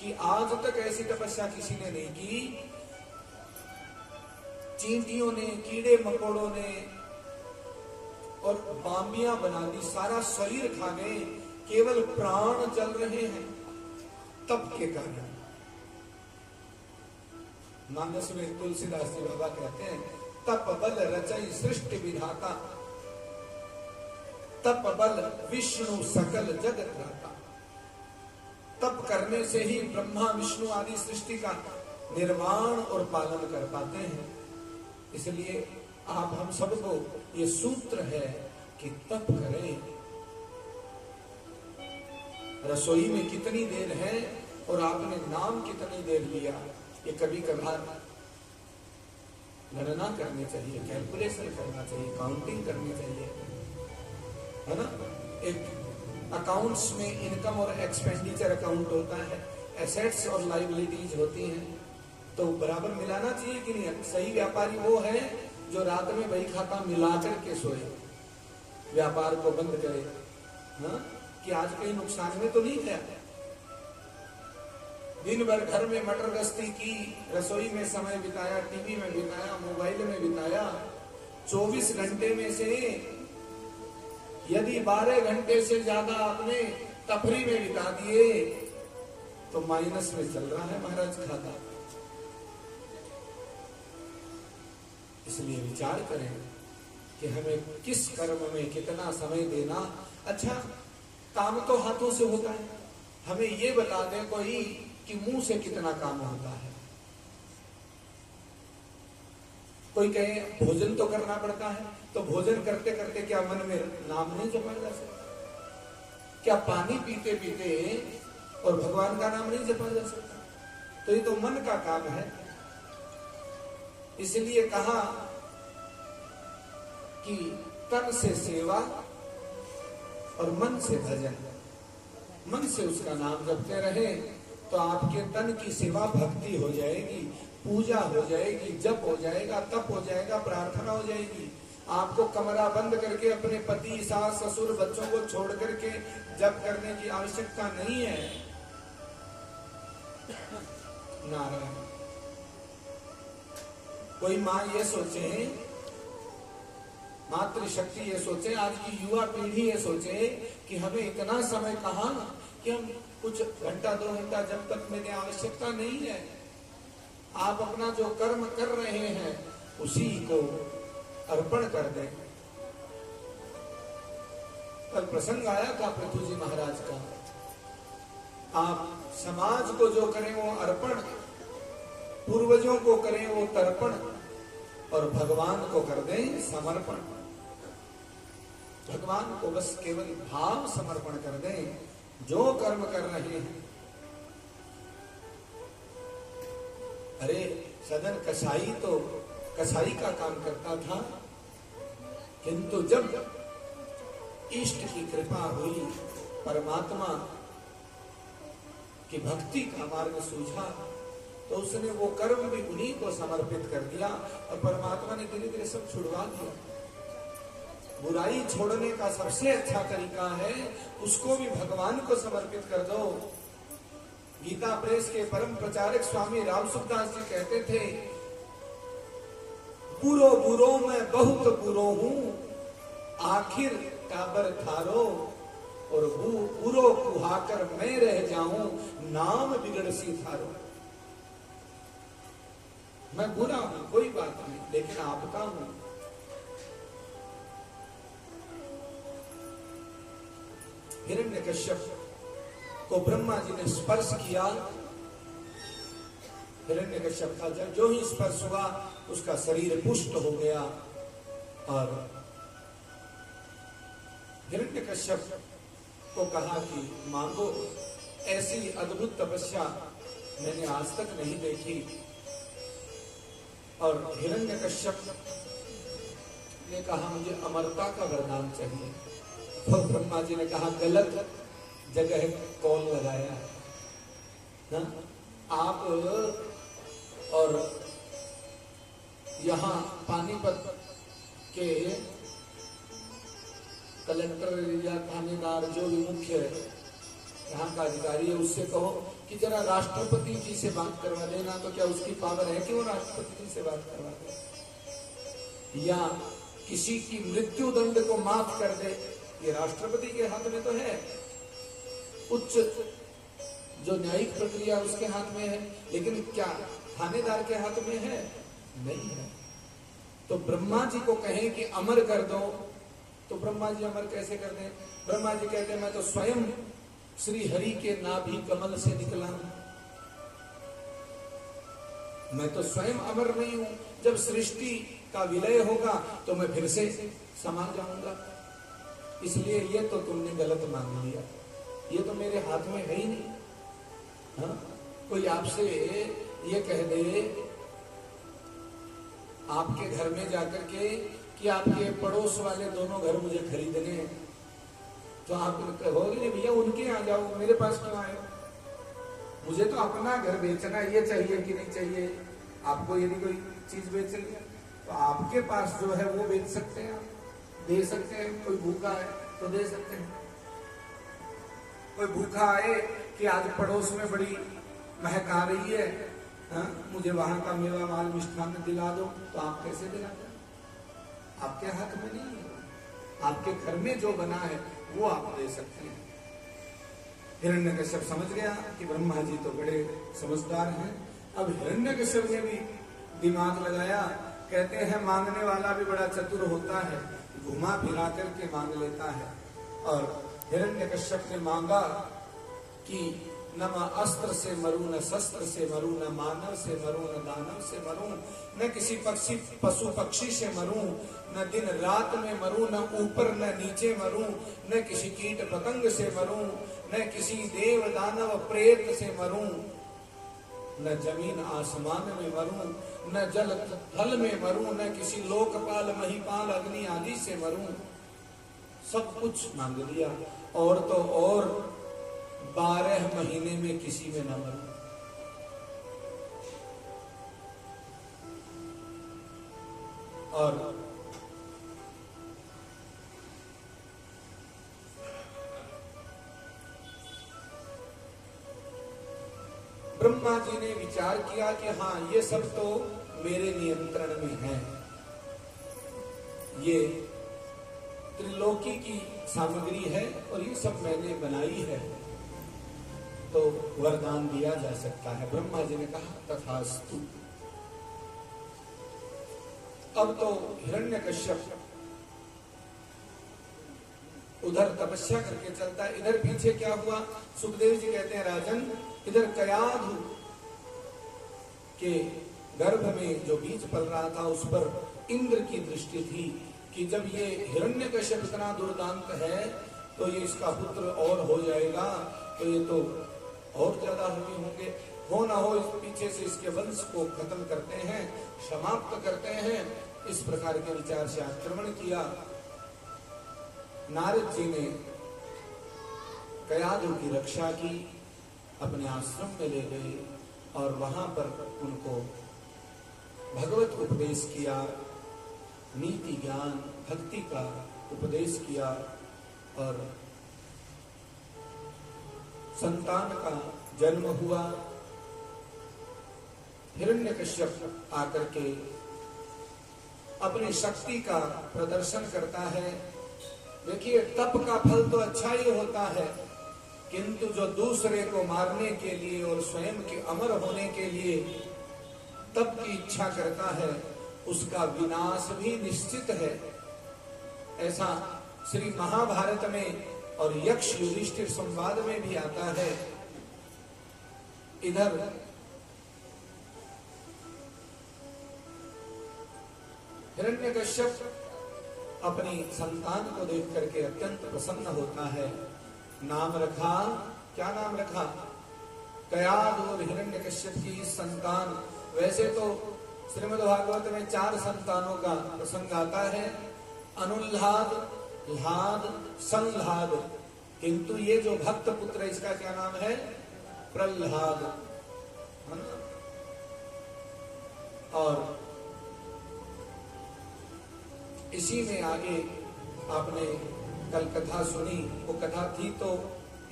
कि आज तक ऐसी तपस्या किसी ने नहीं की। चींटियों ने, कीड़े मकोड़ों ने और बामियां बना दी, सारा शरीर खा गए, केवल प्राण जल रहे हैं तप के कारण। मानस में तुलसीदास जी बाबा कहते हैं, तप बल रचई सृष्टि विधाता, तप बल विष्णु सकल जगत त्राता। तप करने से ही ब्रह्मा विष्णु आदि सृष्टि का निर्माण और पालन कर पाते हैं। इसलिए आप हम सबको ये सूत्र है कि तप करें। रसोई में कितनी देर है और आपने नाम कितनी देर लिया, ये कभी कभार गणना करनी चाहिए, कैलकुलेशन करना चाहिए, काउंटिंग करनी चाहिए, है ना। एक अकाउंट्स में इनकम और एक्सपेंडिचर अकाउंट होता है, एसेट्स और लायबिलिटीज होती हैं, तो बराबर मिलाना चाहिए कि नहीं। सही व्यापारी वो है जो रात में बही खाता मिलाकर के सोए, व्यापार को बंद करे, हाँ, कि आज कहीं नुकसान में तो नहीं गया। दिन भर घर में मटर गश्ती की, रसोई में समय बिताया, टीवी में बिताया, मोबाइल में बिताया। 24 घंटे में से यदि 12 घंटे से ज्यादा आपने तफरी में बिता दिए तो माइनस में चल रहा है महाराज खाता। इसलिए विचार करें कि हमें किस कर्म में कितना समय देना। अच्छा, काम तो हाथों से होता है, हमें ये बता दें कोई कि मुंह से कितना काम होता है। कोई कहे भोजन तो करना पड़ता है, तो भोजन करते करते क्या मन में नाम नहीं जपा जा सकता? क्या पानी पीते पीते और भगवान का नाम नहीं जपा जा सकता? तो ये तो मन का काम है। इसलिए कहा कि तन से सेवा और मन से भजन। मन से उसका नाम जपते रहे तो आपके तन की सेवा भक्ति हो जाएगी, पूजा हो जाएगी, जप हो जाएगा, तप हो जाएगा, प्रार्थना हो जाएगी। आपको कमरा बंद करके अपने पति, सास, ससुर, बच्चों को छोड़ करके जप करने की आवश्यकता नहीं है। नारायण। कोई माँ ये सोचे, मातृशक्ति ये सोचे, आज की युवा पीढ़ी ये सोचे कि हमें इतना समय कहाँ कि हम कुछ घंटा 2 घंटा जब तक में आवश्यकता नहीं है। आप अपना जो कर्म कर रहे हैं उसी को अर्पण कर दें। कल प्रसंग आया था पृथ्वी जी महाराज का, आप समाज को जो करें वो अर्पण, पूर्वजों को करें वो तर्पण, और भगवान को कर दें समर्पण। भगवान को बस केवल भाव समर्पण कर दें जो कर्म कर रहे हैं। अरे सदन कसाई तो कसाई का काम करता था, किंतु जब इष्ट की कृपा हुई, परमात्मा की भक्ति का मार्ग सूझा, तो उसने वो कर्म भी उन्हीं को समर्पित कर दिया और परमात्मा ने धीरे धीरे सब छुड़वा दिया। बुराई छोड़ने का सबसे अच्छा तरीका है उसको भी भगवान को समर्पित कर दो। गीता प्रेस के परम प्रचारक स्वामी राम सुखदास जी कहते थे, बुरो बुरो मैं बहुत बुरो हूं, आखिर काबर थारो, और बुरो कुहाकर मैं रह जाऊं, नाम बिगड़ सी थारो। मैं बुरा हूं कोई बात नहीं, लेकिन आपका हूं। हिरण्यकश्यप को ब्रह्मा जी ने स्पर्श किया। हिरण्यकश्यप का जब जो ही स्पर्श हुआ उसका शरीर पुष्ट हो गया, और हिरण्यकश्यप को कहा कि मांगो। ऐसी अद्भुत तपस्या मैंने आज तक नहीं देखी। और हिरण्यकश्यप ने कहा मुझे अमरता का वरदान चाहिए। तो ब्रह्मा जी ने कहा गलत जगह कौन लगाया है? आप और यहाँ पानीपत के कलेक्टर या थानेदार जो भी मुख्य यहाँ का अधिकारी है, उससे कहो कि जरा राष्ट्रपति जी से बात करवा देना, तो क्या उसकी पावर है कि वो राष्ट्रपति जी से बात करवा दे? या किसी की मृत्यु दंड को माफ कर दे, ये राष्ट्रपति के हाथ में तो है। उच्च जो न्यायिक प्रक्रिया उसके हाथ में है, लेकिन क्या थानेदार के हाथ में है? नहीं है। तो ब्रह्मा जी को कहें कि अमर कर दो, तो ब्रह्मा जी अमर कैसे कर दें? ब्रह्मा जी कहते हैं मैं तो स्वयं श्री हरि के नाभि कमल से निकला हूं, मैं तो स्वयं अमर नहीं हूं। जब सृष्टि का विलय होगा तो मैं फिर से समा जाऊंगा। इसलिए ये तो तुमने गलत मान लिया, ये तो मेरे हाथ में है ही नहीं। हाँ? कोई आपसे ये कह दे आपके घर में जाकर के कि आपके पड़ोस वाले दोनों घर मुझे खरीदने हैं, तो आप कहोगे नहीं भैया उनके यहाँ जाओ, मेरे पास क्यों आए? मुझे तो अपना घर बेचना, ये चाहिए कि नहीं चाहिए? आपको यदि कोई चीज बेचनी है तो आपके पास जो है वो बेच सकते हैं, आप दे सकते हैं। कोई भूखा है तो दे सकते हैं। कोई भूखा आए कि आज पड़ोस में बड़ी महक आ रही है, हाँ? मुझे वहां का मेवा माल मिष्ठान्न दिला दो, तो आप कैसे दिलाते? आपके हाथ में नहीं है। आपके घर में जो बना है वो आप दे सकते हैं। हिरण्यकश्यप समझ गया कि ब्रह्मा जी तो बड़े समझदार हैं। अब हिरण्यकश्यप ने भी दिमाग लगाया। कहते हैं मांगने वाला भी बड़ा चतुर होता है, घुमा फिरा करके मांग लेता है। और हिरण्यकश्यप ने मांगा कि न मैं अस्त्र से मरूं, न शस्त्र से मरूं, न मानव से मरूं, न दानव से मरूं, न किसी पशु पक्षी से मरूं, न दिन रात में मरूं, न ऊपर न नीचे मरूं, न किसी कीट पतंग से मरूं, न किसी देव दानव प्रेत से मरूं, न जमीन आसमान में मरूं, न जल थल में मरूं, न किसी लोकपाल महिपाल अग्नि आदि से मरूं। सब कुछ मांग लिया, और तो और 12 महीने में किसी में न मरूं। और ब्रह्मा जी ने विचार किया कि हाँ ये सब तो मेरे नियंत्रण में है, ये त्रिलोकी की सामग्री है और ये सब मैंने बनाई है, तो वरदान दिया जा सकता है। ब्रह्मा जी ने कहा तथास्तु। अब तो हिरण्यकश्यप उधर तपस्या करके चलता है। इधर पीछे क्या हुआ? सुखदेव जी कहते हैं राजन, इधर कयाधु के गर्भ में जो बीज पल रहा था उस पर इंद्र की दृष्टि थी कि जब ये हिरण्यकश्यप इतना दुर्दांत है तो ये इसका पुत्र और हो जाएगा, तो ये तो और ज्यादा हमी होंगे। हो ना हो इस पीछे से इसके वंश को खत्म करते हैं, समाप्त करते हैं। इस प्रकार के विचार से आक्रमण किया। नारद जी ने कयाधु की रक्षा की, अपने आश्रम में ले गए और वहां पर उनको भगवत उपदेश किया, नीति ज्ञान भक्ति का उपदेश किया और संतान का जन्म हुआ। हिरण्यकश्यप आकर के अपनी शक्ति का प्रदर्शन करता है। देखिए तप का फल तो अच्छा ही होता है, किंतु जो दूसरे को मारने के लिए और स्वयं के अमर होने के लिए तप की इच्छा करता है उसका विनाश भी निश्चित है। ऐसा श्री महाभारत में और यक्ष युधिष्ठिर संवाद में भी आता है। इधर हिरण्यकश्यप अपनी संतान को देख करके अत्यंत प्रसन्न होता है। नाम रखा, क्या नाम रखा? कयाधु और हिरण्यकश्यप की संतान। वैसे तो श्रीमद्भागवत में 4 संतानों का प्रसंग आता है, अनुल्लाद, लाद, संलाद, किंतु ये जो भक्त पुत्र है इसका क्या नाम है? प्रल्हाद। और इसी में आगे आपने कल कथा सुनी, वो कथा थी तो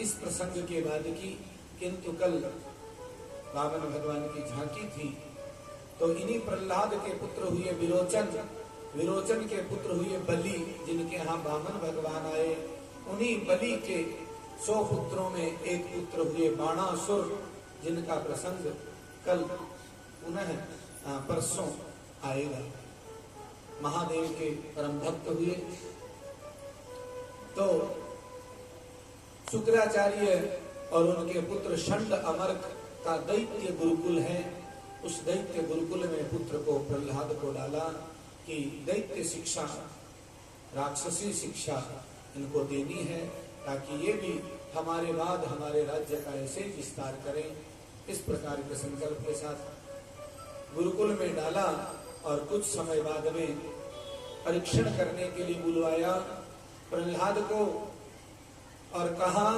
इस प्रसंग के बाद की, किंतु कल वामन भगवान की झांकी थी तो इन्हीं प्रहलाद के पुत्र हुए विरोचन, विरोचन के पुत्र हुए बलि, जिनके यहाँ वामन भगवान आए, उन्हीं बलि के 100 पुत्रों में एक पुत्र हुए बाणासुर, जिनका प्रसंग कल पुनः परसों आएगा। महादेव के परम भक्त हुए तो शुक्राचार्य और उनके पुत्र षंड अमरक का दैत्य गुरुकुल है। उस दैत्य गुरुकुल में पुत्र को प्रहलाद को डाला कि दैत्य शिक्षा, राक्षसी शिक्षा इनको देनी है, ताकि ये भी हमारे बाद हमारे राज्य का ऐसे विस्तार करें। इस प्रकार के संकल्प के साथ गुरुकुल में डाला और कुछ समय बाद में परीक्षण करने के लिए बुलवाया प्रहलाद को और कहा,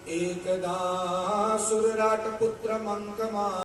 एकदा सुरराट पुत्र मंकमा